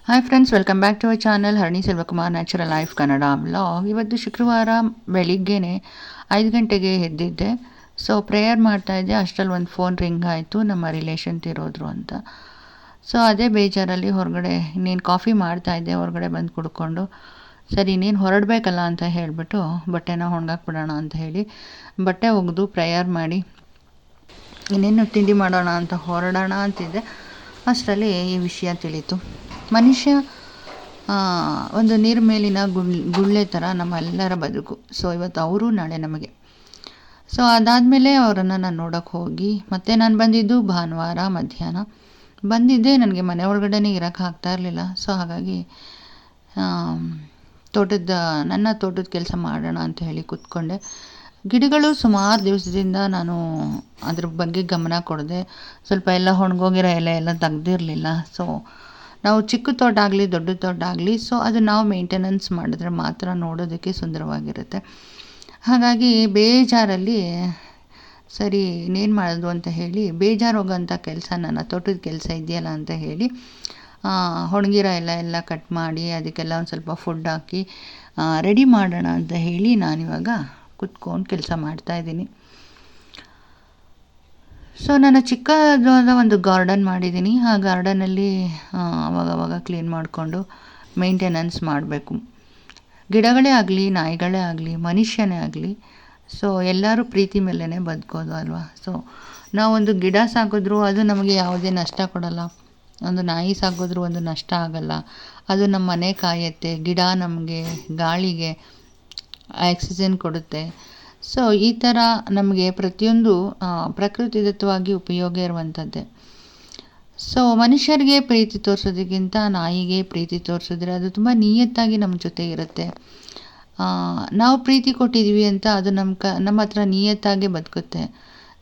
Hi friends, welcome back to our channel Harani Selvakumar natural life Kannada blog. ಇವತ್ತು ಶುಕ್ರವಾರ ಬೆಳಿಗ್ಗೆನೆ 5 ಗಂಟೆಗೆ ಎದ್ದಿದ್ದೆ. ಸೊ ಪ್ರೇಯರ್ ಮಾಡ್ತಾಯಿದ್ದೆ. ಅಷ್ಟರಲ್ಲಿ ಒಂದು ಫೋನ್ ರಿಂಗ್ ಆಯಿತು. ನಮ್ಮ ರಿಲೇಷನ್ ತಿರೋದ್ರು ಅಂತ. ಸೊ ಅದೇ ಬೇಜಾರಲ್ಲಿ ಹೊರಗಡೆ ಇನ್ನೇನು ಕಾಫಿ ಮಾಡ್ತಾಯಿದ್ದೆ. ಹೊರಗಡೆ ಬಂದು ಕುಡ್ಕೊಂಡು ಸರಿ ಇನ್ನೇನು ಹೊರಡಬೇಕಲ್ಲ ಅಂತ ಹೇಳಿಬಿಟ್ಟು ಬಟ್ಟೆನ ಒಣಗಾಕ್ಬಿಡೋಣ ಅಂತ ಹೇಳಿ ಬಟ್ಟೆ ಒಗೆದು ಪ್ರೇಯರ್ ಮಾಡಿ ಇನ್ನೇನು ತಿಂಡಿ ಮಾಡೋಣ ಅಂತ ಹೊರಡೋಣ ಅಂತಿದ್ದೆ. ಅಷ್ಟರಲ್ಲಿ ಈ ವಿಷಯ ತಿಳಿತು. ಮನುಷ್ಯ ಒಂದು ನೀರು ಮೇಲಿನ ಗುಳ್ಳೆ ಥರ ನಮ್ಮೆಲ್ಲರ ಬದುಕು. ಸೊ ಇವತ್ತು ಅವರು, ನಾಳೆ ನಮಗೆ. ಸೊ ಅದಾದಮೇಲೆ ಅವರನ್ನು ನಾನು ನೋಡೋಕ್ಕೆ ಹೋಗಿ ಮತ್ತೆ ನಾನು ಬಂದಿದ್ದು ಭಾನುವಾರ ಮಧ್ಯಾಹ್ನ ಬಂದಿದ್ದೆ. ನನಗೆ ಮನೆ ಒಳಗಡೆ ಇರೋಕ್ಕೆ ಆಗ್ತಾ ಇರಲಿಲ್ಲ. ಸೊ ಹಾಗಾಗಿ ನನ್ನ ತೋಟದ ಕೆಲಸ ಮಾಡೋಣ ಅಂತ ಹೇಳಿ ಕೂತ್ಕೊಂಡೆ. ಗಿಡಗಳು ಸುಮಾರು ದಿವಸದಿಂದ ನಾನು ಅದ್ರ ಬಗ್ಗೆ ಗಮನ ಕೊಡದೆ, ಸ್ವಲ್ಪ ಎಲ್ಲ ಒಣಗೋಗಿರೋ ಎಲೆ ಎಲ್ಲ ತೆಗ್ದಿರಲಿಲ್ಲ. ಸೊ ನಾವು ಚಿಕ್ಕ ತೋಟ ಆಗಲಿ ದೊಡ್ಡ ತೋಟ ಆಗಲಿ, ಸೊ ಅದು ನಾವು ಮೇಂಟೆನೆನ್ಸ್ ಮಾಡಿದ್ರೆ ಮಾತ್ರ ನೋಡೋದಕ್ಕೆ ಸುಂದರವಾಗಿರುತ್ತೆ. ಹಾಗಾಗಿ ಬೇಜಾರಲ್ಲಿ ಸರಿ ಇನ್ನೇನು ಮಾಡೋದು ಅಂತ ಹೇಳಿ, ಬೇಜಾರು ಹೋಗೋಂಥ ಕೆಲಸ, ನನ್ನ ತೋಟದ ಕೆಲಸ ಇದೆಯಲ್ಲ ಅಂತ ಹೇಳಿ ಒಣಗಿರೋ ಎಲ್ಲ ಕಟ್ ಮಾಡಿ ಅದಕ್ಕೆಲ್ಲ ಒಂದು ಸ್ವಲ್ಪ ಫುಡ್ ಹಾಕಿ ರೆಡಿ ಮಾಡೋಣ ಅಂತ ಹೇಳಿ ನಾನಿವಾಗ ಕುತ್ಕೊಂಡು ಕೆಲಸ ಮಾಡ್ತಾಯಿದ್ದೀನಿ. ಸೊ ನಾನು ಚಿಕ್ಕದಾದ ಒಂದು ಗಾರ್ಡನ್ ಮಾಡಿದ್ದೀನಿ. ಆ ಗಾರ್ಡನಲ್ಲಿ ಅವಾಗವಾಗ ಕ್ಲೀನ್ ಮಾಡಿಕೊಂಡು ಮೇಂಟೆನೆನ್ಸ್ ಮಾಡಬೇಕು. ಗಿಡಗಳೇ ಆಗಲಿ, ನಾಯಿಗಳೇ ಆಗಲಿ, ಮನುಷ್ಯನೇ ಆಗಲಿ, ಸೊ ಎಲ್ಲರೂ ಪ್ರೀತಿ ಮೇಲೇ ಬದುಕೋದು ಅಲ್ವಾ. ಸೊ ನಾವೊಂದು ಗಿಡ ಸಾಕಿದ್ರೂ ಅದು ನಮಗೆ ಯಾವುದೇ ನಷ್ಟ ಕೊಡಲ್ಲ. ಒಂದು ನಾಯಿ ಸಾಕಿದ್ರೂ ಒಂದು ನಷ್ಟ ಆಗಲ್ಲ. ಅದು ನಮ್ಮ ಮನೆ ಕಾಯುತ್ತೆ. ಗಿಡ ನಮಗೆ ಗಾಳಿಗೆ ಆಕ್ಸಿಜನ್ ಕೊಡುತ್ತೆ. ಸೊ ಈ ಥರ ನಮಗೆ ಪ್ರತಿಯೊಂದು ಪ್ರಕೃತಿದತ್ತವಾಗಿ ಉಪಯೋಗ ಇರುವಂಥದ್ದೇ. ಸೊ ಮನುಷ್ಯರಿಗೆ ಪ್ರೀತಿ ತೋರಿಸೋದಕ್ಕಿಂತ ನಾಯಿಗೆ ಪ್ರೀತಿ ತೋರಿಸಿದ್ರೆ ಅದು ತುಂಬ ನಿಯತ್ತಾಗಿ ನಮ್ಮ ಜೊತೆ ಇರುತ್ತೆ. ನಾವು ಪ್ರೀತಿ ಕೊಟ್ಟಿದ್ದೀವಿ ಅಂತ ಅದು ನಮ್ಮ ಹತ್ರ ನಿಯತ್ತಾಗಿ ಬದುಕುತ್ತೆ.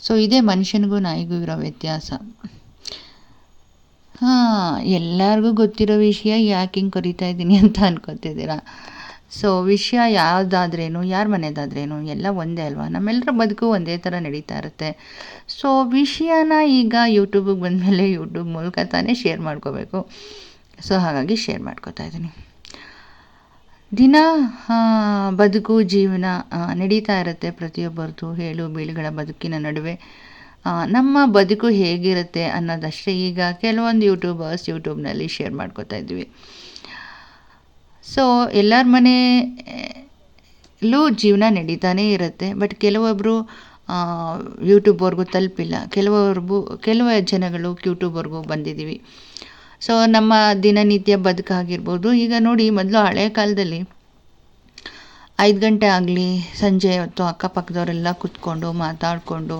ಸೊ ಇದೇ ಮನುಷ್ಯನಿಗೂ ನಾಯಿಗೂ ಇರೋ ವ್ಯತ್ಯಾಸ. ಎಲ್ಲರಿಗೂ ಗೊತ್ತಿರೋ ವಿಷಯ, ಯಾಕೆ ಹಿಂಗೆ ಕರಿತಾ ಇದ್ದೀನಿ ಅಂತ ಅನ್ಕೋತಿದ್ದೀರಾ. ಸೊ ವಿಷಯ ಯಾವುದಾದ್ರೇನು, ಯಾರ ಮನೆಯದಾದ್ರೇನು ಎಲ್ಲ ಒಂದೇ ಅಲ್ವಾ. ನಮ್ಮೆಲ್ಲರ ಬದುಕು ಒಂದೇ ಥರ ನಡೀತಾ ಇರುತ್ತೆ. ಸೊ ವಿಷಯನ ಈಗ ಯೂಟ್ಯೂಬಿಗೆ ಬಂದಮೇಲೆ ಯೂಟ್ಯೂಬ್ ಮೂಲಕ ತಾನೇ ಶೇರ್ ಮಾಡ್ಕೋಬೇಕು. ಸೊ ಹಾಗಾಗಿ ಶೇರ್ ಮಾಡ್ಕೋತಾ ಇದ್ದೀನಿ. ದಿನ ಬದುಕು ಜೀವನ ನಡೀತಾ ಇರುತ್ತೆ ಪ್ರತಿಯೊಬ್ಬರದು. ಏಳು ಬೀಳುಗಳ ಬದುಕಿನ ನಡುವೆ ನಮ್ಮ ಬದುಕು ಹೇಗಿರುತ್ತೆ ಅನ್ನೋದಷ್ಟೇ ಈಗ ಕೆಲವೊಂದು ಯೂಟ್ಯೂಬ್ನಲ್ಲಿ ಶೇರ್ ಮಾಡ್ಕೋತಾ ಇದ್ವಿ. ಸೊ ಎಲ್ಲರ ಮನೆಯಲ್ಲೂ ಜೀವನ ನಡೀತಾನೇ ಇರುತ್ತೆ. ಬಟ್ ಕೆಲವೊಬ್ಬರು ಯೂಟ್ಯೂಬ್ವರೆಗೂ ತಲುಪಿಲ್ಲ. ಕೆಲವು ಜನಗಳು ಯೂಟ್ಯೂಬ್ವರೆಗೂ ಬಂದಿದ್ದೀವಿ. ಸೊ ನಮ್ಮ ದಿನನಿತ್ಯ ಬದುಕಾಗಿರ್ಬೋದು. ಈಗ ನೋಡಿ, ಮೊದಲು ಹಳೆ ಕಾಲದಲ್ಲಿ 5 ಗಂಟೆ ಆಗಲಿ ಸಂಜೆ ಹೊತ್ತು ಅಕ್ಕಪಕ್ಕದವರೆಲ್ಲ ಕೂತ್ಕೊಂಡು ಮಾತಾಡಿಕೊಂಡು,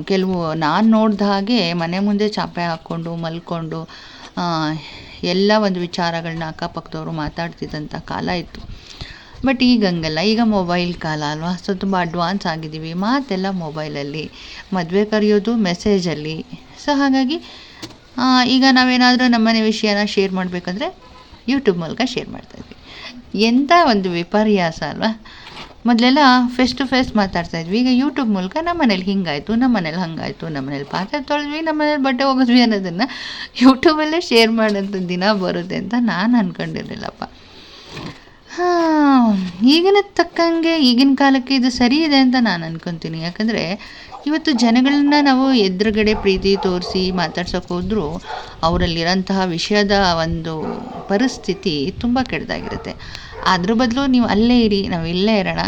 ಕೆಲವು ನಾನು ನೋಡಿದ ಹಾಗೆ ಮನೆ ಮುಂದೆ ಚಾಪೆ ಹಾಕ್ಕೊಂಡು ಮಲ್ಕೊಂಡು ಎಲ್ಲ ಒಂದು ವಿಚಾರಗಳನ್ನ ಅಕ್ಕಪಕ್ಕದವರು ಮಾತಾಡ್ತಿದ್ದಂಥ ಕಾಲ ಇತ್ತು. ಬಟ್ ಈಗ ಹಂಗಲ್ಲ. ಈಗ ಮೊಬೈಲ್ ಕಾಲ ಅಲ್ವಾ. ಸೊ ತುಂಬ ಅಡ್ವಾನ್ಸ್ ಆಗಿದ್ದೀವಿ. ಮಾತೆಲ್ಲ ಮೊಬೈಲಲ್ಲಿ, ಮದುವೆ ಕರೆಯೋದು ಮೆಸೇಜಲ್ಲಿ. ಸೊ ಹಾಗಾಗಿ ಈಗ ನಾವೇನಾದರೂ ನಮ್ಮನೆ ವಿಷಯನ ಶೇರ್ ಮಾಡಬೇಕಂದ್ರೆ ಯೂಟ್ಯೂಬ್ ಮೂಲಕ ಶೇರ್ ಮಾಡ್ತಾಯಿದ್ವಿ. ಎಂಥ ಒಂದು ವಿಪರ್ಯಾಸ ಅಲ್ವಾ. ಮೊದಲೆಲ್ಲ ಫೇಸ್ ಟು ಫೇಸ್ ಮಾತಾಡ್ತಾಯಿದ್ವಿ. ಈಗ ಯೂಟ್ಯೂಬ್ ಮೂಲಕ ನಮ್ಮ ಮನೇಲಿ ಹಿಂಗಾಯಿತು, ನಮ್ಮ ಮನೇಲಿ ಹಾಗಾಯಿತು, ನಮ್ಮ ಮನೇಲಿ ಪಾತ್ರೆ ತೊಳೆದ್ವಿ, ನಮ್ಮ ಮನೇಲಿ ಬಟ್ಟೆ ಒಗೆದ್ವಿ ಅನ್ನೋದನ್ನು ಯೂಟ್ಯೂಬಲ್ಲೇ ಶೇರ್ ಮಾಡೋಂಥ ದಿನ ಬರುತ್ತೆ ಅಂತ ನಾನು ಅಂದ್ಕೊಂಡಿರಲಿಲ್ಲಪ್ಪ. ಈಗಿನ ತಕ್ಕಂಗೆ ಈಗಿನ ಕಾಲಕ್ಕೆ ಇದು ಸರಿ ಇದೆ ಅಂತ ನಾನು ಅಂದ್ಕೊತೀನಿ. ಯಾಕಂದರೆ ಇವತ್ತು ಜನಗಳನ್ನ ನಾವು ಎದುರುಗಡೆ ಪ್ರೀತಿ ತೋರಿಸಿ ಮಾತಾಡ್ಸೋಕೆ ಹೋದರೂ ಅವರಲ್ಲಿರೋಂತಹ ವಿಷಯದ ಒಂದು ಪರಿಸ್ಥಿತಿ ತುಂಬ ಕೆಟ್ಟದಾಗಿರುತ್ತೆ. ಅದ್ರ ಬದಲು ನೀವು ಅಲ್ಲೇ ಇರಿ, ನಾವು ಇಲ್ಲೇ ಇರೋಣ,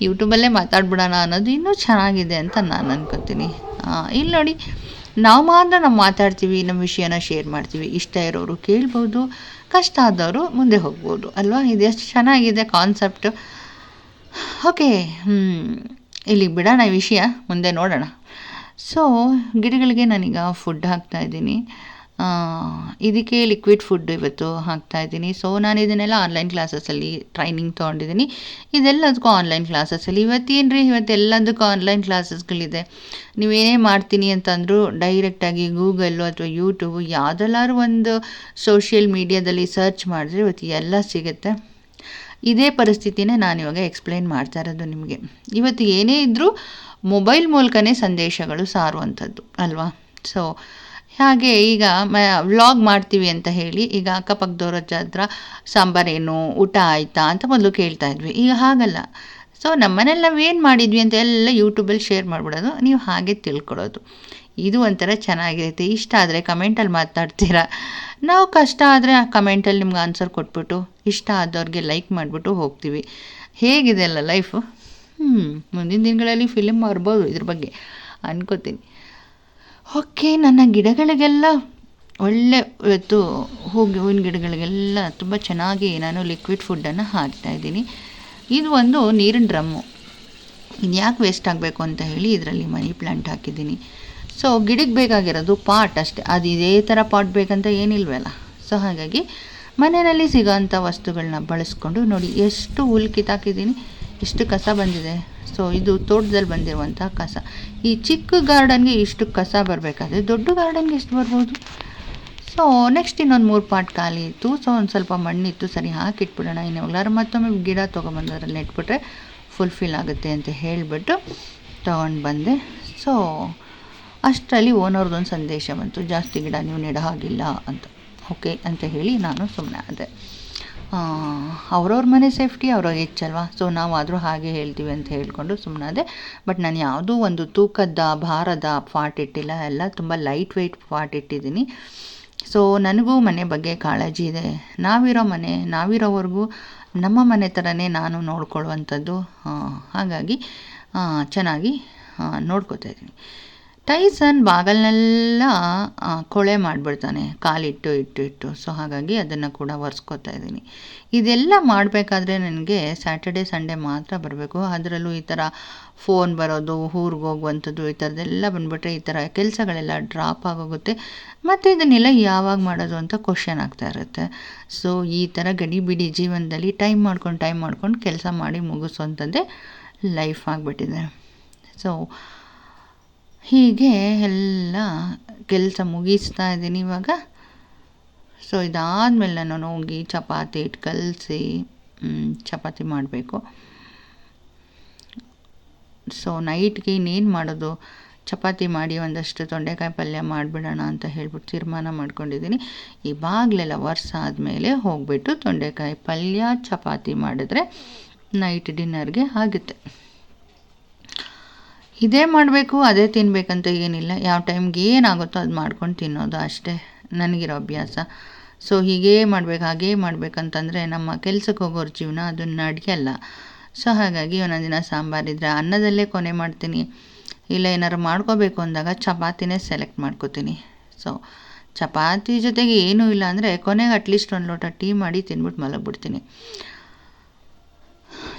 ಯೂಟ್ಯೂಬಲ್ಲೇ ಮಾತಾಡ್ಬಿಡೋಣ ಅನ್ನೋದು ಇನ್ನೂ ಚೆನ್ನಾಗಿದೆ ಅಂತ ನಾನು ಅಂದ್ಕೊತೀನಿ. ಇಲ್ಲಿ ನೋಡಿ, ನಾವು ಮಾತಾಡ್ತೀವಿ, ನಮ್ಮ ವಿಷಯನ ಶೇರ್ ಮಾಡ್ತೀವಿ. ಇಷ್ಟ ಇರೋರು ಕೇಳ್ಬೋದು, ಕಷ್ಟ ಆದವರು ಮುಂದೆ ಹೋಗ್ಬೋದು ಅಲ್ವಾ. ಇದೆಷ್ಟು ಚೆನ್ನಾಗಿದೆ ಕಾನ್ಸೆಪ್ಟು. ಓಕೆ, ಇಲ್ಲಿಗೆ ಬಿಡೋಣ ಈ ವಿಷಯ, ಮುಂದೆ ನೋಡೋಣ. ಸೊ ಗಿಡಗಳಿಗೆ ನಾನೀಗ ಫುಡ್ ಹಾಕ್ತಾಯಿದ್ದೀನಿ. ಇದಕ್ಕೆ ಲಿಕ್ವಿಡ್ ಫುಡ್ ಇವತ್ತು ಹಾಕ್ತಾಯಿದ್ದೀನಿ. ಸೊ ನಾನು ಇದನ್ನೆಲ್ಲ ಆನ್ಲೈನ್ ಕ್ಲಾಸಸ್ಸಲ್ಲಿ ಟ್ರೈನಿಂಗ್ ತೊಗೊಂಡಿದ್ದೀನಿ. ಇದೆಲ್ಲದಕ್ಕೂ ಆನ್ಲೈನ್ ಕ್ಲಾಸಸ್ಸಲ್ಲಿ ಇವತ್ತೆಲ್ಲದಕ್ಕೂ ಆನ್ಲೈನ್ ಕ್ಲಾಸಸ್ಗಳಿದೆ. ನೀವೇನೇ ಮಾಡ್ತೀನಿ ಅಂತಂದರೂ ಡೈರೆಕ್ಟಾಗಿ ಗೂಗಲ್ಲು ಅಥವಾ ಯೂಟ್ಯೂಬು ಯಾವುದೆಲ್ಲಾದ್ರೂ ಒಂದು ಸೋಷಿಯಲ್ ಮೀಡಿಯಾದಲ್ಲಿ ಸರ್ಚ್ ಮಾಡಿದ್ರೆ ಇವತ್ತು ಎಲ್ಲ ಸಿಗುತ್ತೆ. ಇದೇ ಪರಿಸ್ಥಿತಿನೇ ನಾನಿವಾಗ ಎಕ್ಸ್ಪ್ಲೈನ್ ಮಾಡ್ತಾ ಇರೋದು ನಿಮಗೆ. ಇವತ್ತು ಏನೇ ಇದ್ದರೂ ಮೊಬೈಲ್ ಮೂಲಕನೇ ಸಂದೇಶಗಳು ಸಾರುವಂಥದ್ದು ಅಲ್ವಾ. ಸೊ ಹಾಗೆ ಈಗ ವ್ಲಾಗ್ ಮಾಡ್ತೀವಿ ಅಂತ ಹೇಳಿ ಈಗ ಅಕ್ಕಪಕ್ಕದವ್ರ ಹತ್ರ ಸಾಂಬಾರೇನು ಊಟ ಆಯಿತಾ ಅಂತ ಮೊದಲು ಕೇಳ್ತಾ ಇದ್ವಿ. ಈಗ ಹಾಗಲ್ಲ. ಸೊ ನಮ್ಮನೇಲಿ ನಾವು ಏನು ಮಾಡಿದ್ವಿ ಅಂತ ಎಲ್ಲ ಯೂಟ್ಯೂಬಲ್ಲಿ ಶೇರ್ ಮಾಡಿಬಿಡೋದು, ನೀವು ಹಾಗೆ ತಿಳ್ಕೊಳ್ಳೋದು. ಇದು ಒಂಥರ ಚೆನ್ನಾಗಿರುತ್ತೆ. ಇಷ್ಟ ಆದರೆ ಕಮೆಂಟಲ್ಲಿ ಮಾತಾಡ್ತೀರಾ, ನಾವು ಕಷ್ಟ ಆದರೆ ಆ ಕಮೆಂಟಲ್ಲಿ ನಿಮ್ಗೆ ಆನ್ಸರ್ ಕೊಟ್ಬಿಟ್ಟು ಇಷ್ಟ ಆದವ್ರಿಗೆ ಲೈಕ್ ಮಾಡಿಬಿಟ್ಟು ಹೋಗ್ತೀವಿ. ಹೇಗಿದೆ ಅಲ್ಲ ಲೈಫು. ಮುಂದಿನ ದಿನಗಳಲ್ಲಿ ಫಿಲ್ಮ್ ಬರ್ಬೋದು ಇದ್ರ ಬಗ್ಗೆ ಅನ್ಕೋತೀನಿ. ಓಕೆ, ನನ್ನ ಗಿಡಗಳಿಗೆಲ್ಲ ಒಳ್ಳೆ ಇವತ್ತು ಹೂವಿನ ಗಿಡಗಳಿಗೆಲ್ಲ ತುಂಬ ಚೆನ್ನಾಗಿ ನಾನು ಲಿಕ್ವಿಡ್ ಫುಡ್ಡನ್ನು ಹಾಕ್ತಾಯಿದ್ದೀನಿ. ಇದು ಒಂದು ನೀರಿನ ಡ್ರಮ್ಮು. ಇನ್ಯಾಕೆ ವೇಸ್ಟ್ ಆಗಬೇಕು ಅಂತ ಹೇಳಿ ಇದರಲ್ಲಿ ಮನಿ ಪ್ಲ್ಯಾಂಟ್ ಹಾಕಿದ್ದೀನಿ. ಸೊ ಗಿಡಕ್ಕೆ ಬೇಕಾಗಿರೋದು ಪಾಟ್ ಅಷ್ಟೇ, ಅದು ಇದೇ ಥರ ಪಾಟ್ ಬೇಕಂತ ಏನಿಲ್ವಲ್ಲ. ಸೊ ಹಾಗಾಗಿ ಮನೆಯಲ್ಲಿ ಸಿಗೋಂಥ ವಸ್ತುಗಳನ್ನ ಬಳಸ್ಕೊಂಡು ನೋಡಿ ಎಷ್ಟು ಹುಲ್ಲು ಕಿತ್ತಾಕಿದ್ದೀನಿ, ಎಷ್ಟು ಕಸ ಬಂದಿದೆ. ಸೊ ಇದು ತೋಟದಲ್ಲಿ ಬಂದಿರುವಂಥ ಕಸ. ಈ ಚಿಕ್ಕ ಗಾರ್ಡನ್ಗೆ ಇಷ್ಟು ಕಸ ಬರಬೇಕಾದ್ರೆ ದೊಡ್ಡ ಗಾರ್ಡನ್ಗೆ ಎಷ್ಟು ಬರ್ಬೋದು. ಸೊ ನೆಕ್ಸ್ಟ್ ಇನ್ನೊಂದು 3 ಪಾಟ್ ಖಾಲಿ ಇತ್ತು. ಸೊ ಒಂದು ಸ್ವಲ್ಪ ಮಣ್ಣಿತ್ತು, ಸರಿ ಹಾಕಿಟ್ಬಿಡೋಣ. ಇನ್ನು ಎಲ್ಲರೂ ಮತ್ತೊಮ್ಮೆ ಗಿಡ ತೊಗೊಂಬಂದರಲ್ಲಿ ನೆಟ್ಬಿಟ್ರೆ ಫುಲ್ಫಿಲ್ ಆಗುತ್ತೆ ಅಂತ ಹೇಳಿಬಿಟ್ಟು ತೊಗೊಂಡು ಬಂದೆ. ಸೊ ಅಷ್ಟರಲ್ಲಿ ಓನರ್ದೊಂದು ಸಂದೇಶ ಬಂತು, ಜಾಸ್ತಿ ಗಿಡ ನೀವು ನೆಡ ಹಾಗಿಲ್ಲ ಅಂತ. ಓಕೆ ಅಂತ ಹೇಳಿ ನಾನು ಸುಮ್ಮನೆ ಆದೆ. ಅವ್ರವ್ರ ಮನೆ ಸೇಫ್ಟಿ ಅವ್ರವ್ರಿಗೆ ಹೆಚ್ಚಲ್ವಾ. ಸೊ ನಾವಾದರೂ ಹಾಗೆ ಹೇಳ್ತೀವಿ ಅಂತ ಹೇಳ್ಕೊಂಡು ಸುಮ್ಮನಾದೆ. ಬಟ್ ನಾನು ಯಾವುದೂ ಒಂದು ತೂಕದ ಭಾರದ ಪಾಟ್ ಇಟ್ಟಿಲ್ಲ, ಎಲ್ಲ ತುಂಬ ಲೈಟ್ ವೆಯ್ಟ್ ಪಾಟ್ ಇಟ್ಟಿದ್ದೀನಿ. ಸೊ ನನಗೂ ಮನೆ ಬಗ್ಗೆ ಕಾಳಜಿ ಇದೆ. ನಾವಿರೋವರೆಗೂ ನಮ್ಮ ಮನೆ ಥರನೇ ನಾನು ನೋಡ್ಕೊಳ್ಳುವಂಥದ್ದು. ಹಾಗಾಗಿ ಚೆನ್ನಾಗಿ ನೋಡ್ಕೋತಾ ಇದ್ದೀನಿ. ಟೈಸನ್ ಬಾಗಲನ್ನೆಲ್ಲ ಕೊಳೆ ಮಾಡಿಬಿಡ್ತಾನೆ ಕಾಲಿಟ್ಟು ಇಟ್ಟು. ಸೊ ಹಾಗಾಗಿ ಅದನ್ನು ಕೂಡ ಒರೆಸ್ಕೋತಾ ಇದ್ದೀನಿ. ಇದೆಲ್ಲ ಮಾಡಬೇಕಾದ್ರೆ ನನಗೆ ಸ್ಯಾಟರ್ಡೆ ಸಂಡೇ ಮಾತ್ರ ಬರಬೇಕು. ಅದರಲ್ಲೂ ಈ ಥರ ಫೋನ್ ಬರೋದು, ಊರಿಗೆ ಹೋಗುವಂಥದ್ದು, ಈ ಥರದ್ದೆಲ್ಲ ಬಂದುಬಿಟ್ರೆ ಈ ಥರ ಕೆಲಸಗಳೆಲ್ಲ ಡ್ರಾಪ್ ಆಗೋಗುತ್ತೆ. ಮತ್ತು ಇದನ್ನೆಲ್ಲ ಯಾವಾಗ ಮಾಡೋದು ಅಂತ ಕ್ವಶನ್ ಆಗ್ತಾ ಇರುತ್ತೆ. ಸೊ ಈ ಥರ ಗಡಿಬಿಡಿ ಜೀವನದಲ್ಲಿ ಟೈಮ್ ಮಾಡ್ಕೊಂಡು ಕೆಲಸ ಮಾಡಿ ಮುಗಿಸೋಂಥದ್ದೇ ಲೈಫ್ ಆಗಿಬಿಟ್ಟಿದೆ. ಸೊ ಹೀಗೆ ಎಲ್ಲ ಕೆಲಸ ಮುಗಿಸ್ತಾ ಇದ್ದೀನಿ ಇವಾಗ. ಸೊ ಇದಾದಮೇಲೆ ನಾನು ಹೋಗಿ ಚಪಾತಿ ಹಿಟ್ಟು ಕಲಸಿ ಚಪಾತಿ ಮಾಡಬೇಕು. ಸೊ ನೈಟ್ಗೆ ಇನ್ನೇನು ಮಾಡೋದು, ಚಪಾತಿ ಮಾಡಿ ಒಂದಷ್ಟು ತೊಂಡೆಕಾಯಿ ಪಲ್ಯ ಮಾಡಿಬಿಡೋಣ ಅಂತ ಹೇಳ್ಬಿಟ್ಟು ತೀರ್ಮಾನ ಮಾಡ್ಕೊಂಡಿದ್ದೀನಿ. ಈ ಬಾಗಿಲೆಲ್ಲ ವರ್ಷ ಆದಮೇಲೆ ಹೋಗಿಬಿಟ್ಟು ತೊಂಡೆಕಾಯಿ ಪಲ್ಯ ಚಪಾತಿ ಮಾಡಿದ್ರೆ ನೈಟ್ ಡಿನ್ನರ್ಗೆ ಆಗುತ್ತೆ. ಇದೇ ಮಾಡಬೇಕು ಅದೇ ತಿನ್ನಬೇಕಂತ ಏನಿಲ್ಲ, ಯಾವ ಟೈಮ್ಗೆ ಏನಾಗುತ್ತೋ ಅದು ಮಾಡ್ಕೊಂಡು ತಿನ್ನೋದು ಅಷ್ಟೇ ನನಗಿರೋ ಅಭ್ಯಾಸ. ಸೊ ಹೀಗೇ ಮಾಡಬೇಕು ಹಾಗೇ ಮಾಡಬೇಕಂತಂದರೆ ನಮ್ಮ ಕೆಲ್ಸಕ್ಕೆ ಹೋಗೋರ ಜೀವನ ಅದು ನಡೆಯಲ್ಲ. ಸೊ ಹಾಗಾಗಿ ಒಂದೊಂದು ದಿನ ಸಾಂಬಾರಿದ್ರೆ ಅನ್ನದಲ್ಲೇ ಕೊನೆ ಮಾಡ್ತೀನಿ, ಇಲ್ಲ ಏನಾರು ಮಾಡ್ಕೋಬೇಕು ಅಂದಾಗ ಚಪಾತಿನೇ ಸೆಲೆಕ್ಟ್ ಮಾಡ್ಕೋತೀನಿ. ಸೊ ಚಪಾತಿ ಜೊತೆಗೆ ಏನೂ ಇಲ್ಲ ಅಂದರೆ ಕೊನೆಗೆ ಅಟ್ಲೀಸ್ಟ್ ಒಂದು ಲೋಟ ಟೀ ಮಾಡಿ ತಿಂದ್ಬಿಟ್ಟು ಮಲಗಿಬಿಡ್ತೀನಿ.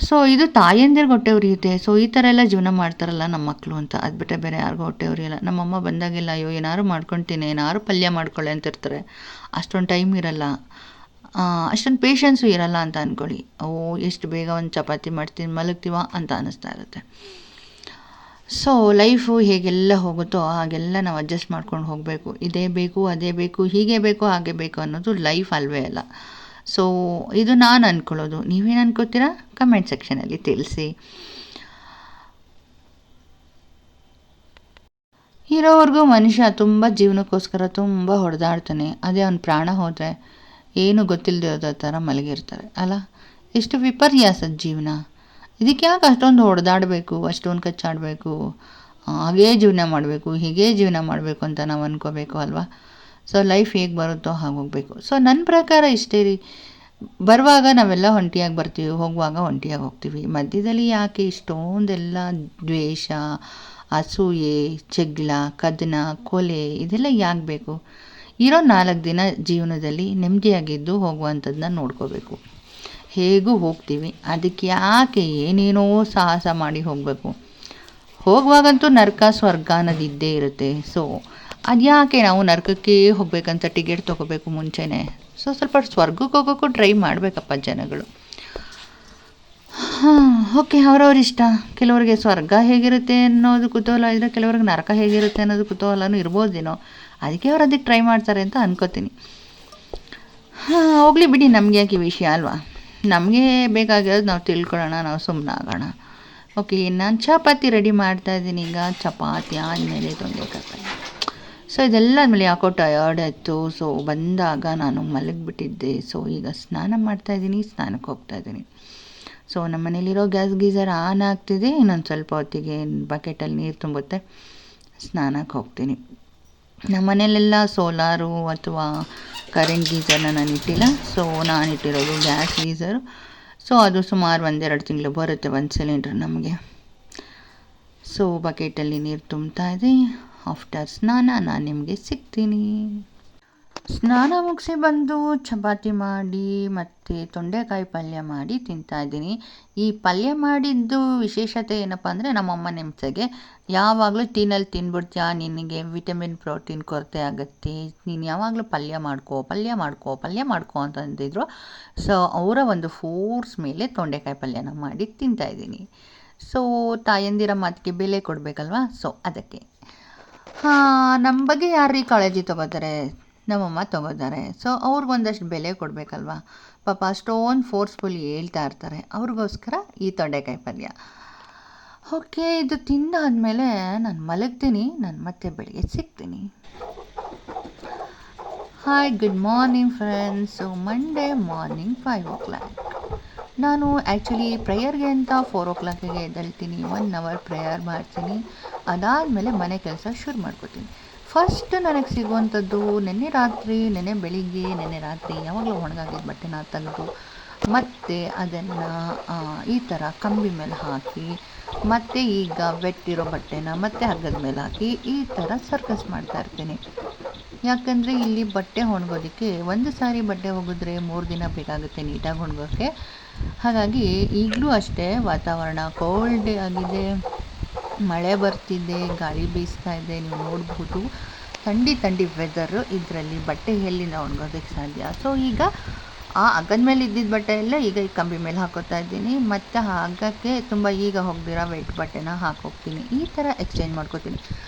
ಸೊ ಇದು ತಾಯಂದಿರಿಗೆ ಹೊಟ್ಟೆ ಉರಿಯುತ್ತೆ. ಸೊ ಈ ಥರ ಎಲ್ಲ ಜೀವನ ಮಾಡ್ತಾರಲ್ಲ ನಮ್ಮ ಮಕ್ಕಳು ಅಂತ, ಅದು ಬಿಟ್ಟರೆ ಬೇರೆ ಯಾರಿಗೂ ಹೊಟ್ಟೆ ಉರಿಯಲ್ಲ. ನಮ್ಮಮ್ಮ ಬಂದಾಗೆಲ್ಲ ಅಯ್ಯೋ ಏನಾದ್ರು ಮಾಡ್ಕೊಳ್ತೀನಿ, ಏನಾದ್ರು ಪಲ್ಯ ಮಾಡ್ಕೊಳ್ಳಿ ಅಂತಿರ್ತಾರೆ. ಅಷ್ಟೊಂದು ಟೈಮ್ ಇರಲ್ಲ, ಅಷ್ಟೊಂದು ಪೇಷನ್ಸು ಇರಲ್ಲ ಅಂತ ಅಂದ್ಕೊಳ್ಳಿ. ಎಷ್ಟು ಬೇಗ ಒಂದು ಚಪಾತಿ ಮಾಡ್ತೀನಿ ಮಲಗ್ತೀವ ಅಂತ ಅನ್ನಿಸ್ತಾ ಇರುತ್ತೆ. ಸೊ ಲೈಫು ಹೇಗೆಲ್ಲ ಹೋಗುತ್ತೋ ಹಾಗೆಲ್ಲ ನಾವು ಅಡ್ಜಸ್ಟ್ ಮಾಡ್ಕೊಂಡು ಹೋಗಬೇಕು. ಇದೇ ಬೇಕು ಅದೇ ಬೇಕು ಹೀಗೆ ಬೇಕು ಹಾಗೆ ಬೇಕು ಅನ್ನೋದು ಲೈಫ್ ಅಲ್ವೇ ಅಲ್ಲ. ಸೊ ಇದು ನಾನು ಅಂದ್ಕೊಳ್ಳೋದು. ನೀವೇನು ಅನ್ಕೋತೀರಾ ಕಮೆಂಟ್ ಸೆಕ್ಷನಲ್ಲಿ ತಿಳಿಸಿ. ಇರೋವರೆಗೂ ಮನುಷ್ಯ ತುಂಬ ಜೀವನಕ್ಕೋಸ್ಕರ ತುಂಬ ಹೊಡೆದಾಡ್ತಾನೆ. ಅದೇ ಅವ್ನ ಪ್ರಾಣ ಹೋದರೆ ಏನು ಗೊತ್ತಿಲ್ಲದೆ ಥರ ಮಲಗಿರ್ತಾರೆ ಅಲ್ಲ. ಎಷ್ಟು ವಿಪರ್ಯಾಸದ ಜೀವನ. ಇದಕ್ಕೆ ಯಾಕೆ ಅಷ್ಟೊಂದು ಹೊಡೆದಾಡಬೇಕು, ಅಷ್ಟೊಂದು ಕಚ್ಚಾಡಬೇಕು, ಹಾಗೇ ಜೀವನ ಮಾಡಬೇಕು ಹೀಗೇ ಜೀವನ ಮಾಡಬೇಕು ಅಂತ ನಾವು ಅಂದ್ಕೋಬೇಕು ಅಲ್ವಾ. ಸೊ ಲೈಫ್ ಹೇಗೆ ಬರುತ್ತೋ ಹಾಗೆ ಹೋಗಬೇಕು. ಸೊ ನನ್ನ ಪ್ರಕಾರ ಇಷ್ಟೇ ರೀ. ಬರುವಾಗ ನಾವೆಲ್ಲ ಒಂಟಿಯಾಗಿ ಬರ್ತೀವಿ, ಹೋಗುವಾಗ ಒಂಟಿಯಾಗಿ ಹೋಗ್ತೀವಿ. ಮಧ್ಯದಲ್ಲಿ ಯಾಕೆ ಇಷ್ಟೊಂದೆಲ್ಲ ದ್ವೇಷ, ಅಸೂಯೆ, ಜಗಳ, ಕದನ, ಕೊಲೆ ಇದೆಲ್ಲ ಯಾಕೆ ಬೇಕು? ಇರೋ 4 ದಿನ ಜೀವನದಲ್ಲಿ ನೆಮ್ಮದಿಯಾಗಿದ್ದು ಹೋಗುವಂಥದ್ದನ್ನ ನೋಡ್ಕೋಬೇಕು. ಹೇಗೂ ಹೋಗ್ತೀವಿ, ಅದಕ್ಕೆ ಯಾಕೆ ಏನೇನೋ ಸಾಹಸ ಮಾಡಿ ಹೋಗಬೇಕು? ಹೋಗುವಾಗಂತೂ ನರಕ ಸ್ವರ್ಗ ಅನ್ನೋದು ಇದ್ದೇ ಇರುತ್ತೆ. ಸೊ ಅದು ಯಾಕೆ ನಾವು ನರಕಕ್ಕೆ ಹೋಗ್ಬೇಕಂತ ಟಿಕೆಟ್ ತೊಗೋಬೇಕು ಮುಂಚೆನೇ? ಸೊ ಸ್ವಲ್ಪ ಸ್ವರ್ಗಕ್ಕೆ ಹೋಗೋಕ್ಕೂ ಟ್ರೈ ಮಾಡಬೇಕಪ್ಪ ಜನಗಳು. ಓಕೆ, ಅವ್ರವ್ರ ಇಷ್ಟ. ಕೆಲವರಿಗೆ ಸ್ವರ್ಗ ಹೇಗಿರುತ್ತೆ ಅನ್ನೋದು ಕುತೂಹಲ ಇದ್ದರೆ ಕೆಲವ್ರಿಗೆ ನರಕ ಹೇಗಿರುತ್ತೆ ಅನ್ನೋದು ಕುತೂಹಲನೂ ಇರ್ಬೋದೇನೋ. ಅದಕ್ಕೆ ಅವ್ರು ಅದಕ್ಕೆ ಟ್ರೈ ಮಾಡ್ತಾರೆ ಅಂತ ಅನ್ಕೋತೀನಿ. ಹೋಗಲಿ ಬಿಡಿ, ನಮಗೆ ಯಾಕೆ ಈ ವಿಷಯ ಅಲ್ವಾ. ನಮಗೆ ಬೇಕಾಗಿರೋದು ನಾವು ತಿಳ್ಕೊಳ್ಳೋಣ, ನಾವು ಸುಮ್ಮನಾಗೋಣ. ಓಕೆ, ನಾನು ಚಪಾತಿ ರೆಡಿ ಮಾಡ್ತಾಯಿದ್ದೀನಿ ಈಗ. ಚಪಾತಿ ಆದಮೇಲೆ ತೊಂಡೆಕಾಯಿ. ಸೊ ಇದೆಲ್ಲ ಆದಮೇಲೆ ಯಾಕೋ ಟಯರ್ಡ್ ಆಯಿತು. ಸೊ ಬಂದಾಗ ನಾನು ಮಲಗಿಬಿಟ್ಟಿದ್ದೆ. ಸೊ ಈಗ ಸ್ನಾನ ಮಾಡ್ತಾಯಿದ್ದೀನಿ, ಸ್ನಾನಕ್ಕೆ ಹೋಗ್ತಾಯಿದ್ದೀನಿ. ಸೊ ನಮ್ಮ ಮನೇಲಿರೋ ಗ್ಯಾಸ್ ಗೀಸರ್ ಆನ್ ಆಗ್ತಿದೆ. ಇನ್ನೊಂದು ಸ್ವಲ್ಪ ಹೊತ್ತಿಗೆ ಬಕೆಟಲ್ಲಿ ನೀರು ತುಂಬುತ್ತೆ, ಸ್ನಾನಕ್ಕೆ ಹೋಗ್ತೀನಿ. ನಮ್ಮ ಮನೇಲೆಲ್ಲ ಸೋಲಾರು ಅಥವಾ ಕರೆಂಟ್ ಗೀಸರ್ನ ನಾನು ಇಟ್ಟಿಲ್ಲ. ಸೊ ನಾನು ಇಟ್ಟಿರೋದು ಗ್ಯಾಸ್ ಗೀಸರು. ಸೊ ಅದು ಸುಮಾರು 1-2 ತಿಂಗಳು ಬರುತ್ತೆ, 1 ಸಿಲಿಂಡ್ರ್ ನಮಗೆ. ಸೊ ಬಕೆಟಲ್ಲಿ ನೀರು ತುಂಬ್ತಾ ಇದೆ. ಆಫ್ಟರ್ ಸ್ನಾನ ನಾನು ನಿಮಗೆ ಸಿಗ್ತೀನಿ. ಸ್ನಾನ ಮುಗಿಸಿ ಬಂದು ಚಪಾತಿ ಮಾಡಿ ಮತ್ತು ತೊಂಡೆಕಾಯಿ ಪಲ್ಯ ಮಾಡಿ ತಿಂತಾಯಿದ್ದೀನಿ. ಈ ಪಲ್ಯ ಮಾಡಿದ್ದು ವಿಶೇಷತೆ ಏನಪ್ಪ ಅಂದರೆ, ನಮ್ಮಮ್ಮ ನೆಮ್ಸಗೆ ಯಾವಾಗಲೂ ಟೀನಲ್ಲಿ ತಿನ್ಬಿಡ್ತೀಯ, ನಿನಗೆ ವಿಟಮಿನ್ ಪ್ರೋಟೀನ್ ಕೊರತೆ ಆಗುತ್ತೆ, ನೀನು ಯಾವಾಗಲೂ ಪಲ್ಯ ಮಾಡ್ಕೊ ಅಂತ ಅಂದಿದ್ರು. ಸೊ ಅವರ ಒಂದು ಫೋರ್ಸ್ ಮೇಲೆ ತೊಂಡೆಕಾಯಿ ಪಲ್ಯನ ಮಾಡಿ ತಿಂತಾಯಿದ್ದೀನಿ. ಸೊ ತಾಯಂದಿರ ಮಾತಿಗೆ ಬೆಲೆ ಕೊಡಬೇಕಲ್ವಾ, ಸೊ ಅದಕ್ಕೆ. ನಮ್ಮ ಬಗ್ಗೆ ಯಾರೀ ಕಾಳಜಿ ತೊಗೋತಾರೆ? ನಮ್ಮಮ್ಮ ತೊಗೋತಾರೆ. ಸೊ ಅವ್ರಿಗೊಂದಷ್ಟು ಬೆಲೆ ಕೊಡಬೇಕಲ್ವ. ಪಾಪ ಅಷ್ಟೊಂದು ಫೋರ್ಸ್ಫುಲಿ ಹೇಳ್ತಾ ಇರ್ತಾರೆ. ಅವ್ರಿಗೋಸ್ಕರ ಈ ತೊಂಡೆಕಾಯಿ ಪಲ್ಯ. ಓಕೆ, ಇದು ತಿಂದಾದಮೇಲೆ ನಾನು ಮಲಗ್ತೀನಿ. ನಾನು ಮತ್ತೆ ಬೆಳಿಗ್ಗೆ ಸಿಗ್ತೀನಿ. Hi, good morning friends. So Monday morning 5 o'clock. ನಾನು ಆ್ಯಕ್ಚುಲಿ ಪ್ರೇಯರ್ಗೆ ಅಂತ 4 o'clockಗೆ ಎದ್ದೇಳ್ತೀನಿ. 1 hour ಪ್ರೇಯರ್ ಮಾಡ್ತೀನಿ. ಅದಾದಮೇಲೆ ಮನೆ ಕೆಲಸ ಶುರು ಮಾಡ್ಕೋತೀನಿ. ಫಸ್ಟ್ ನನಗೆ ಸಿಗುವಂಥದ್ದು ನೆನ್ನೆ ಬೆಳಿಗ್ಗೆ ನೆನ್ನೆ ರಾತ್ರಿ ಯಾವಾಗಲೂ ಒಣಗಾಗಿದ್ದ ಬಟ್ಟೆನ ತೆಗೆದು ಮತ್ತು ಅದನ್ನು ಈ ಥರ ಕಂಬಿ ಮೇಲೆ ಹಾಕಿ, ಮತ್ತು ಈಗ ವೆಟ್ಟಿರೋ ಬಟ್ಟೆನ ಮತ್ತೆ ಹಗ್ಗದ ಮೇಲೆ ಹಾಕಿ ಈ ಥರ ಸರ್ಕಸ್ ಮಾಡ್ತಾಯಿರ್ತೀನಿ. ಯಾಕಂದರೆ ಇಲ್ಲಿ ಬಟ್ಟೆ ಒಣಗೋದಕ್ಕೆ ಒಂದು ಸಾರಿ ಬಟ್ಟೆ ಒಗೆದ್ರೆ 3 ದಿನ ಬೇಕಾಗುತ್ತೆ ನೀಟಾಗಿ ಒಣಗೋಕ್ಕೆ. ಹಾಗಾಗಿ ಈಗಲೂ ಅಷ್ಟೇ ವಾತಾವರಣ ಕೋಲ್ಡ್ ಆಗಿದೆ, ಮಳೆ ಬರ್ತಿದೆ, ಗಾಳಿ ಬೀಸ್ತಾ ಇದೆ. ನೀವು ನೋಡಬಹುದು ಥಂಡಿ ವೆದರು. ಇದರಲ್ಲಿ ಬಟ್ಟೆ ಎಲ್ಲಿಂದ ಒಣಗೋದಕ್ಕೆ ಸಾಧ್ಯ? ಸೊ ಈಗ ಆ ಹಗ್ಗದ ಮೇಲೆ ಇದ್ದಿದ್ದ ಬಟ್ಟೆ ಎಲ್ಲ ಈಗ ಈ ಕಂಬಿ ಮೇಲೆ ಹಾಕೋತಾ ಇದ್ದೀನಿ. ಮತ್ತು ಆ ಹಗ್ಗಕ್ಕೆ ತುಂಬ ಈಗ ಹೋಗ್ದಿರೋ ವೆಟ್ ಬಟ್ಟೆನ ಹಾಕೋಗ್ತೀನಿ. ಈ ಥರ ಎಕ್ಸ್ಚೇಂಜ್ ಮಾಡ್ಕೋತೀನಿ.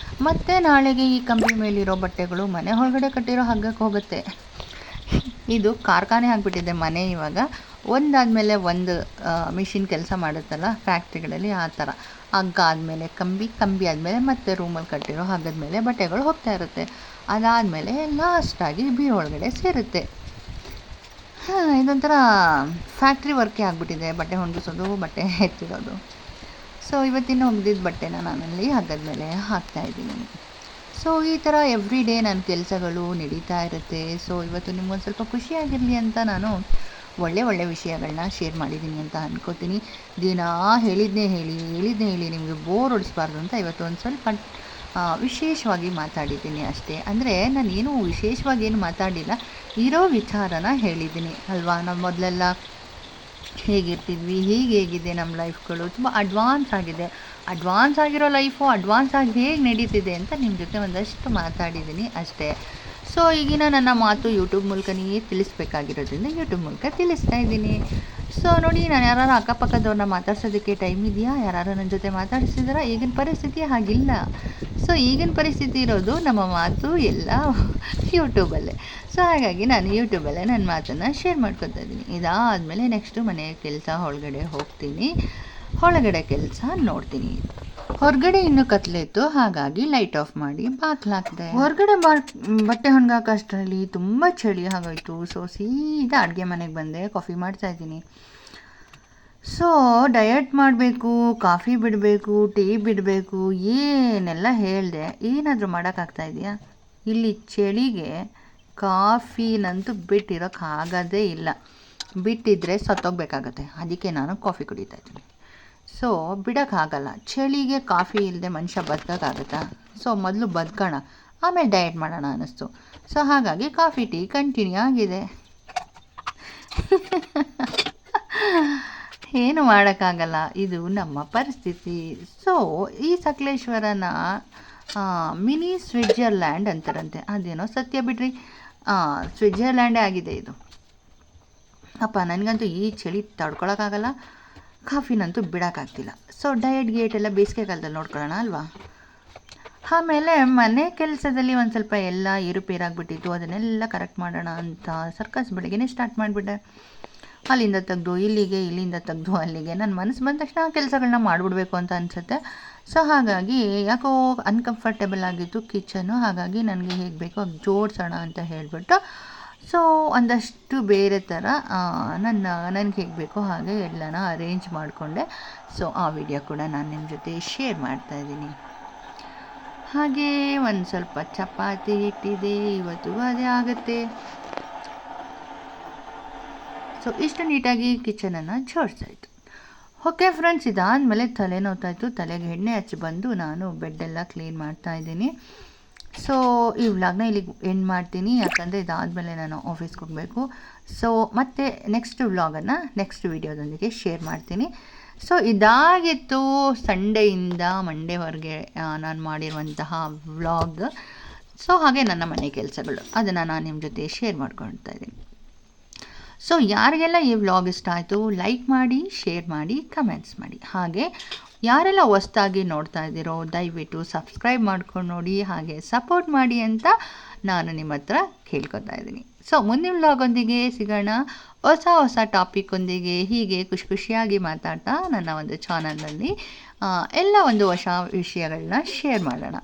ಮತ್ತು ನಾಳೆಗೆ ಈ ಕಂಬಿ ಮೇಲಿರೋ ಬಟ್ಟೆಗಳು ಮನೆ ಒಳಗಡೆ ಕಟ್ಟಿರೋ ಹಗ್ಗಕ್ಕೆ ಹೋಗುತ್ತೆ. ಇದು ಕಾರ್ಖಾನೆ ಆಗಿಬಿಟ್ಟಿದೆ ಮನೆ ಇವಾಗ. ಒಂದಾದಮೇಲೆ ಒಂದು ಮಿಷಿನ್ ಕೆಲಸ ಮಾಡುತ್ತಲ್ಲ ಫ್ಯಾಕ್ಟ್ರಿಗಳಲ್ಲಿ, ಆ ಥರ. ಹಗ್ಗ ಆದಮೇಲೆ ಕಂಬಿ ಆದಮೇಲೆ ಮತ್ತೆ ರೂಮಲ್ಲಿ ಕಟ್ಟಿರೋ ಹಗ್ಗದ ಮೇಲೆ ಬಟ್ಟೆಗಳು ಹೋಗ್ತಾ ಇರುತ್ತೆ. ಅದಾದಮೇಲೆ ಲಾಸ್ಟಾಗಿ ಒಳಗಡೆ ಸೇರುತ್ತೆ. ಇದೊಂಥರ ಫ್ಯಾಕ್ಟ್ರಿ ವರ್ಕೇ ಆಗಿಬಿಟ್ಟಿದೆ, ಬಟ್ಟೆ ಒಣಗಿಸೋದು, ಬಟ್ಟೆ ಎತ್ತಿರೋದು. ಸೊ ಇವತ್ತಿನ ಒಗ್ದಿದ್ದ ಬಟ್ಟೆನ ನಾನಲ್ಲಿ ಹಗ್ಗದ ಮೇಲೆ ಹಾಕ್ತಾಯಿದ್ದೀನಿ. ಸೊ ಈ ಥರ ಎವ್ರಿ ಡೇ ನನ್ನ ಕೆಲಸಗಳು ನಡೀತಾ ಇರುತ್ತೆ. ಸೊ ಇವತ್ತು ನಿಮ್ಗೊಂದು ಸ್ವಲ್ಪ ಖುಷಿಯಾಗಿರಲಿ ಅಂತ ನಾನು ಒಳ್ಳೆ ವಿಷಯಗಳನ್ನ ಶೇರ್ ಮಾಡಿದ್ದೀನಿ ಅಂತ ಅಂದ್ಕೋತೀನಿ. ದಿನ ಹೇಳಿದ್ನೇ ಹೇಳಿ ನಿಮಗೆ ಬೋರ್ ಹೊಡಿಸ್ಬಾರ್ದು ಅಂತ ಇವತ್ತು ಒಂದು ಸ್ವಲ್ಪ ವಿಶೇಷವಾಗಿ ಮಾತಾಡಿದ್ದೀನಿ ಅಷ್ಟೇ. ಅಂದರೆ ನಾನೇನು ವಿಶೇಷವಾಗಿ ಏನು ಮಾತಾಡಿಲ್ಲ, ಇರೋ ವಿಚಾರನ ಹೇಳಿದ್ದೀನಿ ಅಲ್ವಾ. ನಾವು ಮೊದಲೆಲ್ಲ ಹೇಗಿರ್ತಿದ್ವಿ, ಹೇಗಿದೆ ನಮ್ಮ ಲೈಫ್ಗಳು, ತುಂಬ ಅಡ್ವಾನ್ಸ್ ಆಗಿರೋ ಲೈಫು ಅಡ್ವಾನ್ಸ್ ಆಗಿ ಹೇಗೆ ನಡೀತಿದೆ ಅಂತ ನಿಮ್ಮ ಜೊತೆ ಒಂದಷ್ಟು ಮಾತಾಡಿದ್ದೀನಿ ಅಷ್ಟೇ. ಸೊ ಈಗಿನ ನನ್ನ ಮಾತು ಯೂಟ್ಯೂಬ್ ಮೂಲಕನೇ ತಿಳಿಸ್ಬೇಕಾಗಿರೋದ್ರಿಂದ ಯೂಟ್ಯೂಬ್ ಮೂಲಕ ತಿಳಿಸ್ತಾ ಇದ್ದೀನಿ. ಸೊ ನೋಡಿ, ನಾನು ಯಾರು ಅಕ್ಕಪಕ್ಕದವ್ರನ್ನ ಮಾತಾಡ್ಸೋದಕ್ಕೆ ಟೈಮ್ ಇದೆಯಾ? ಯಾರು ನನ್ನ ಜೊತೆ ಮಾತಾಡಿಸಿದಾರ? ಈಗಿನ ಪರಿಸ್ಥಿತಿ ಹಾಗಿಲ್ಲ. ಸೊ ಈಗಿನ ಪರಿಸ್ಥಿತಿ ಇರೋದು ನಮ್ಮ ಮಾತು ಎಲ್ಲ ಯೂಟ್ಯೂಬಲ್ಲೇ. ಸೊ ಹಾಗಾಗಿ ನಾನು ಯೂಟ್ಯೂಬಲ್ಲೇ ನನ್ನ ಮಾತನ್ನು ಶೇರ್ ಮಾಡ್ಕೊತಾ ಇದ್ದೀನಿ. ಇದಾದಮೇಲೆ ನೆಕ್ಸ್ಟು ಮನೆ ಕೆಲಸ, ಒಳಗಡೆ ಹೋಗ್ತೀನಿ, ಒಳಗಡೆ ಕೆಲಸ ನೋಡ್ತೀನಿ. ಹೊರಗಡೆ ಇನ್ನೂ ಕತ್ಲೆತ್ತು, ಹಾಗಾಗಿ ಲೈಟ್ ಆಫ್ ಮಾಡಿ ಬಾಗ್ಲಾಕಿದೆ. ಹೊರಗಡೆ ಬಟ್ಟೆ ಒಣಗಾಕಷ್ಟರಲ್ಲಿ ತುಂಬ ಚಳಿ ಆಗೋಯ್ತು. ಸೊ ಸೀದಾ ಅಡುಗೆ ಮನೆಗೆ ಬಂದೆ, ಕಾಫಿ ಮಾಡ್ತಾಯಿದ್ದೀನಿ. ಸೊ ಡಯಟ್ ಮಾಡಬೇಕು, ಕಾಫಿ ಬಿಡಬೇಕು, ಟೀ ಬಿಡಬೇಕು, ಏನೆಲ್ಲ ಹೇಳಿದೆ. ಏನಾದರೂ ಮಾಡೋಕ್ಕಾಗ್ತಾ ಇದೆಯಾ? ಇಲ್ಲಿ ಚಳಿಗೆ ಕಾಫಿನಂತೂ ಬಿಟ್ಟಿರೋಕ್ಕಾಗೋದೇ ಇಲ್ಲ. ಬಿಟ್ಟಿದ್ರೆ ಸತ್ತೋಗ್ಬೇಕಾಗತ್ತೆ. ಅದಕ್ಕೆ ನಾನು ಕಾಫಿ ಕುಡಿತಾಯಿದ್ದೀನಿ. ಸೊ ಬಿಡೋಕ್ಕಾಗಲ್ಲ. ಚಳಿಗೆ ಕಾಫಿ ಇಲ್ಲದೆ ಮನುಷ್ಯ ಬದುಕೋಕ್ಕಾಗತ್ತಾ? ಸೊ ಮೊದಲು ಬದುಕೋಣ, ಆಮೇಲೆ ಡಯಟ್ ಮಾಡೋಣ ಅನ್ನಿಸ್ತು. ಸೊ ಹಾಗಾಗಿ ಕಾಫಿ ಟೀ ಕಂಟಿನ್ಯೂ ಆಗಿದೆ. ಏನು ಮಾಡೋಕ್ಕಾಗಲ್ಲ, ಇದು ನಮ್ಮ ಪರಿಸ್ಥಿತಿ. ಸೊ ಈ ಸಕಲೇಶ್ವರನ ಮಿನಿ ಸ್ವಿಟ್ಜರ್ಲ್ಯಾಂಡ್ ಅಂತಾರಂತೆ. ಅದೇನೋ ಸತ್ಯ ಬಿಡ್ರಿ, ಸ್ವಿಟ್ಜರ್ಲ್ಯಾಂಡೇ ಆಗಿದೆ ಇದು. ಅಪ್ಪ ನನಗಂತೂ ಈ ಚಳಿ ತಡ್ಕೊಳಕ್ಕಾಗಲ್ಲ, ಕಾಫಿನಂತೂ ಬಿಡೋಕ್ಕಾಗ್ತಿಲ್ಲ. ಸೊ ಡಯಟ್ ಎಲ್ಲ ಬೇಸಿಗೆ ಕಾಲದಲ್ಲಿ ನೋಡ್ಕೊಳ್ಳೋಣ ಅಲ್ವಾ. ಆಮೇಲೆ ಮನೆ ಕೆಲಸದಲ್ಲಿ ಒಂದು ಸ್ವಲ್ಪ ಎಲ್ಲ ಏರುಪೇರಾಗ್ಬಿಟ್ಟಿತ್ತು, ಅದನ್ನೆಲ್ಲ ಕರೆಕ್ಟ್ ಮಾಡೋಣ ಅಂತ ಸರ್ಕಸ್ ಬೆಳಗ್ಗೆನೇ ಸ್ಟಾರ್ಟ್ ಮಾಡಿಬಿಟ್ಟೆ. ಅಲ್ಲಿಂದ ತೆಗೆದು ಇಲ್ಲಿಗೆ, ಇಲ್ಲಿಂದ ತೆಗೆದು ಅಲ್ಲಿಗೆ. ನನ್ನ ಮನಸ್ಸು ಬಂದ ತಕ್ಷಣ ಕೆಲಸಗಳನ್ನ ಮಾಡಿಬಿಡ್ಬೇಕು ಅಂತ ಅನಿಸುತ್ತೆ. ಸೊ ಹಾಗಾಗಿ ಯಾಕೋ ಅನ್ಕಂಫರ್ಟೇಬಲ್ ಆಗಿತ್ತು ಕಿಚನ್ನು. ಹಾಗಾಗಿ ನನಗೆ ಹೇಗೆ ಬೇಕೋ ಹಾಗೆ ಜೋಡಿಸೋಣ ಅಂತ ಹೇಳಿಬಿಟ್ಟು ಸೊ ಒಂದಷ್ಟು ಬೇರೆ ಥರ ನನಗೆ ಹೇಗೆ ಬೇಕೋ ಹಾಗೆ ಎಲ್ಲನ ಅರೇಂಜ್ ಮಾಡಿಕೊಂಡೆ. ಸೊ ಆ ವಿಡಿಯೋ ಕೂಡ ನಾನು ನಿಮ್ಮ ಜೊತೆ ಶೇರ್ ಮಾಡ್ತಾಯಿದ್ದೀನಿ. ಹಾಗೆ ಒಂದು ಸ್ವಲ್ಪ ಚಪಾತಿ ಹಿಟ್ಟಿದೆ, ಇವತ್ತು ಅದೇ ಆಗುತ್ತೆ. ಸೊ ಇಷ್ಟು ನೀಟಾಗಿ ಕಿಚನನ್ನು ಜೋಡಿಸಾಯಿತು. ಓಕೆ ಫ್ರೆಂಡ್ಸ್, ಇದಾದಮೇಲೆ ತಲೆ ನೋವ್ತಾಯಿತ್ತು. ತಲೆಗೆ ಎಣ್ಣೆ ಹಚ್ಚಿ ಬಂದು ನಾನು ಬೆಡ್ಡೆಲ್ಲ ಕ್ಲೀನ್ ಮಾಡ್ತಾಯಿದ್ದೀನಿ. ಸೊ ಈ ವ್ಲಾಗ್ನ ಇಲ್ಲಿಗೆ ಎಂಡ್ ಮಾಡ್ತೀನಿ, ಯಾಕಂದರೆ ಇದಾದಮೇಲೆ ನಾನು ಆಫೀಸ್ಗೆ ಹೋಗಬೇಕು. ಸೊ ಮತ್ತೆ ನೆಕ್ಸ್ಟ್ ವ್ಲಾಗನ್ನು ನೆಕ್ಸ್ಟ್ ವಿಡಿಯೋದೊಂದಿಗೆ ಶೇರ್ ಮಾಡ್ತೀನಿ. ಸೊ ಇದಾಗಿತ್ತು ಸಂಡೆಯಿಂದ ಮಂಡೇವರೆಗೆ ನಾನು ಮಾಡಿರುವಂತಹ ವ್ಲಾಗ್. ಸೊ ಹಾಗೆ ನನ್ನ ಮನೆ ಕೆಲಸಗಳು, ಅದನ್ನು ನಾನು ನಿಮ್ಮ ಜೊತೆ ಶೇರ್ ಮಾಡ್ಕೊಳ್ತಾ ಇದ್ದೀನಿ. ಸೊ ಯಾರಿಗೆಲ್ಲ ಈ ವ್ಲಾಗ್ ಇಷ್ಟ ಆಯಿತು ಲೈಕ್ ಮಾಡಿ, ಶೇರ್ ಮಾಡಿ, ಕಮೆಂಟ್ಸ್ ಮಾಡಿ. ಹಾಗೆ ಯಾರೆಲ್ಲ ಹೊಸ್ದಾಗಿ ನೋಡ್ತಾ ಇದ್ದೀರೋ ದಯವಿಟ್ಟು ಸಬ್ಸ್ಕ್ರೈಬ್ ಮಾಡ್ಕೊಂಡು ನೋಡಿ, ಹಾಗೆ ಸಪೋರ್ಟ್ ಮಾಡಿ ಅಂತ ನಾನು ನಿಮ್ಮ ಹತ್ರ ಕೇಳ್ಕೊತಾ ಇದ್ದೀನಿ. ಸೊ ಮುಂದಿನ ವ್ಲಾಗೊಂದಿಗೆ ಸಿಗೋಣ, ಹೊಸ ಟಾಪಿಕ್ಕೊಂದಿಗೆ. ಹೀಗೆ ಖುಷಿಯಾಗಿ ಮಾತಾಡ್ತಾ ನನ್ನ ಒಂದು ಚಾನಲ್ನಲ್ಲಿ ಎಲ್ಲ ಒಂದು ಹೊಸ ವಿಷಯಗಳನ್ನ ಶೇರ್ ಮಾಡೋಣ.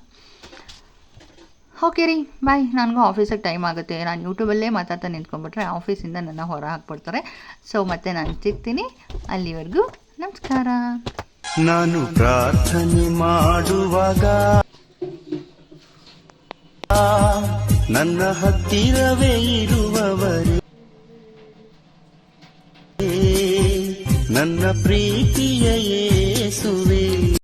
ಓಕೆ ರೀ, ಬಾಯ್. ನನಗೂ ಆಫೀಸಿಗೆ ಟೈಮ್ ಆಗುತ್ತೆ. ನಾನು ಯೂಟ್ಯೂಬಲ್ಲೇ ಮಾತಾಡ್ತಾ ನಿಂತ್ಕೊಂಡ್ಬಿಟ್ರೆ ಆಫೀಸಿಂದ ನನ್ನ ಹೊರ ಹಾಕ್ಬಿಡ್ತಾರೆ. ಸೊ ಮತ್ತೆ ನಾನು ಸಿಗ್ತೀನಿ, ಅಲ್ಲಿವರೆಗೂ ನಮಸ್ಕಾರ. ನಾನು ಪ್ರಾರ್ಥನೆ ಮಾಡುವಾಗ ನನ್ನ ಹತ್ತಿರವೇ ಇರುವವರೇ, ನನ್ನ ಪ್ರೀತಿಯ ಯೇಸುವೇ.